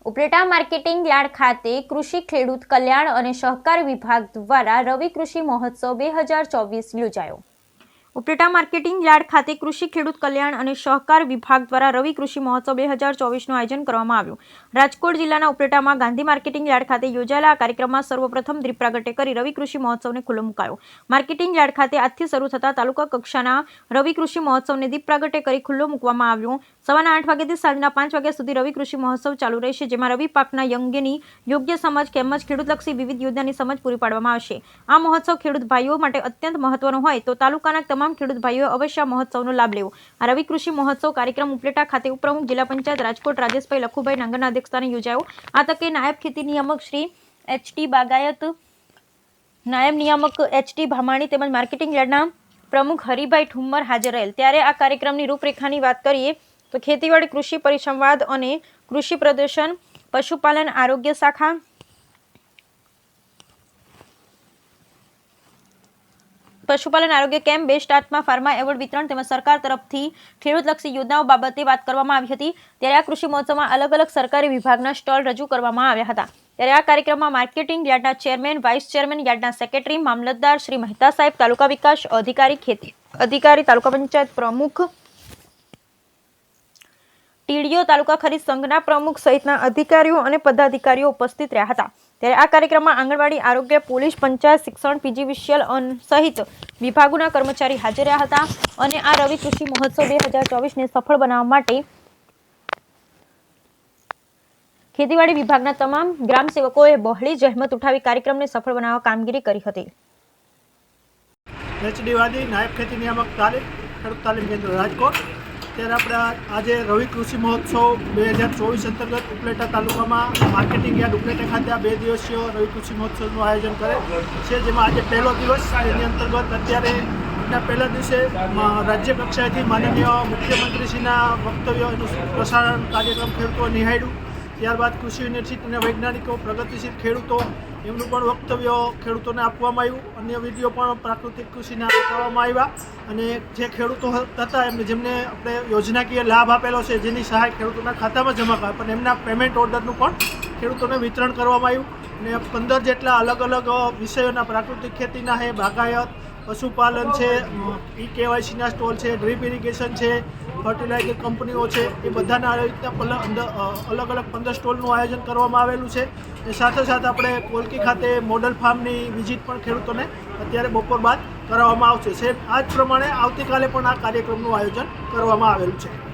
Upleta marketing yard ખાતે કૃષિ ખેડૂત કલ્યાણ અને સહકાર વિભાગ દ્વારા રવિ કૃષિ મહોત્સવ 2024 યોજાયો। ઉપલેટા માર્કેટિંગ યાર્ડ ખાતે કૃષિ ખેડૂત કલ્યાણ અને સહકાર વિભાગ દ્વારા રવિ કૃષિ મહોત્સવ 2024નું આયોજન કરવામાં આવ્યું। રાજકોટ જિલ્લાના ઉપલેટામાં ગાંધી માર્કેટિંગ યાર્ડ ખાતે યોજાયેલા આ કાર્યક્રમમાં સર્વપ્રથમ દીપ પ્રાગટ્ય કરી રવિ કૃષિ મહોત્સવને ખુલ્લો મુકાયો। માર્કેટિંગ યાર્ડ ખાતે આજથી શરૂ થતા તાલુકા કક્ષાના રવિ કૃષિ મહોત્સવને દીપ પ્રાગટ્ય કરી ખુલ્લો મૂકવામાં આવ્યો। સવારના 8 વાગ્યાથી સાંજના 5 વાગ્યા સુધી રવિ કૃષિ મહોત્સવ ચાલુ રહેશે, જેમાં રવિ પાકના અંગેની યોગ્ય સમજ તેમજ ખેડૂતલક્ષી વિવિધ યોજનાની સમજ પૂરી પાડવામાં આવશે। આ મહોત્સવ ખેડૂત ભાઈઓ માટે અત્યંત મહત્વનો હોય તો તાલુકાના તમામ ખેડૂત ભાઈઓ અવશ્ય મહોત્સવનો લાભ લેવો। આ રવિ કૃષિ મહોત્સવ કાર્યક્રમ ઉપલેટા ખાતે ઉપપ્રમુખ જિલ્લા પંચાયત રાજકોટ રાજેશભાઈ લખુભાઈ નાંગરના અધ્યક્ષસ્થાને યોજાયો। આ તકે નાયબ ખેતી નિયામક શ્રી એચ.ટી. બાગાયત, નાયબ નિયામક એચ.ટી. ભામાણી તેમજ માર્કેટિંગ યાર્ડના પ્રમુખ હરિભાઈ ઠુમ્મર હાજર રહેલ। ત્યારે આ કાર્યક્રમની રૂપરેખાની વાત કરીએ તો ખેતીવાડી કૃષિ પરિસંવાદ અને કૃષિ પ્રદર્શન, પશુપાલન આરોગ્ય શાખા, પશુપાલન આરોગ્ય કેમ્પ, બેસ્ટ આત્મા ફાર્મા એવોર્ડ વિતરણ તેમજ સરકાર તરફથી ખેડૂતલક્ષી યોજનાઓ બાબતે વાત કરવામાં આવી હતી। ત્યારે આ કૃષિ મહોત્સવમાં અલગ અલગ સરકારી વિભાગના સ્ટોલ રજૂ કરવામાં આવ્યા હતા। ત્યારે આ કાર્યક્રમમાં માર્કેટિંગ યાર્ડના ચેરમેન, વાઇસ ચેરમેન, યાર્ડના સેક્રેટરી, મામલતદાર શ્રી મહેતા સાહેબ, તાલુકા વિકાસ અધિકારી, ખેતી અધિકારી, તાલુકા પંચાયત પ્રમુખ, ટીડીઓ, તાલુકા ખરીદ સંઘના પ્રમુખ સહિતના અધિકારીઓ અને પદાધિકારીઓ ઉપસ્થિત રહ્યા હતા। ત્યારે આ કાર્યક્રમમાં આંગણવાડી, આરોગ્ય, પોલીસ, પંચાયત, શિક્ષણ, પીજીવીસીએલ સહિત વિભાગોના કર્મચારી હાજર રહ્યા હતા અને આ રવિ કૃષિ મહોત્સવ 2024ને સફળ બનાવવા માટે ખેતીવાડી વિભાગના તમામ ગ્રામ સેવકોએ બહોળી જહેમત ઉઠાવી કાર્યક્રમને સફળ બનાવવા કામગીરી કરી હતી। એચ.ડી. વાદી, નાયબ ખેતી નિયામક તાલીમ, ખેડૂત તાલીમ કેન્દ્ર રાજકોટ। ત્યારે આપણે આજે રવિ કૃષિ મહોત્સવ 2024 અંતર્ગત ઉપલેટા તાલુકામાં માર્કેટિંગ યાર્ડ ઉપલેટા ખાતે આ 2 દિવસીય રવિ કૃષિ મહોત્સવનું આયોજન કરે છે, જેમાં આજે પહેલો દિવસ, એની અંતર્ગત અત્યારે પહેલા દિવસે રાજ્ય કક્ષાએથી માનનીય મુખ્યમંત્રીશ્રીના વક્તવ્યોનું પ્રસારણ કાર્યક્રમ ખેડૂતો નિહાળ્યું। ત્યારબાદ કૃષિ યુનિવર્સિટીના વૈજ્ઞાનિકો, પ્રગતિશીલ ખેડૂતો, એમનું પણ વક્તવ્ય ખેડૂતોને આપવામાં આવ્યું। અન્ય વિડીયો પણ પ્રાકૃતિક કૃષિના બતાવવામાં આવ્યા અને જે ખેડૂતો હતા જેમને આપણે યોજનાકીય લાભ આપેલો છે, જેની સહાય ખેડૂતોના ખાતામાં જમા કરે, પણ એમના પેમેન્ટ ઓર્ડરનું પણ ખેડૂતોને વિતરણ કરવામાં આવ્યું અને 15 જેટલા અલગ અલગ વિષયોના પ્રાકૃતિક ખેતીના છે, બાગાયત, પશુપાલન છે, KYCના સ્ટોલ છે, ડ્રીપ ઇરિગેશન છે, ફર્ટિલાઇઝર કંપનીઓ છે, એ બધાના આવી રીતના અલગ અલગ 15 સ્ટોલનું આયોજન કરવામાં આવેલું છે। એ સાથે સાથે આપણે કોલકી ખાતે મોડલ ફાર્મની વિઝિટ પણ ખેડૂતોને અત્યારે બપોર બાદ કરાવવામાં આવશે। આ જ પ્રમાણે આવતીકાલે પણ આ કાર્યક્રમનું આયોજન કરવામાં આવેલું છે।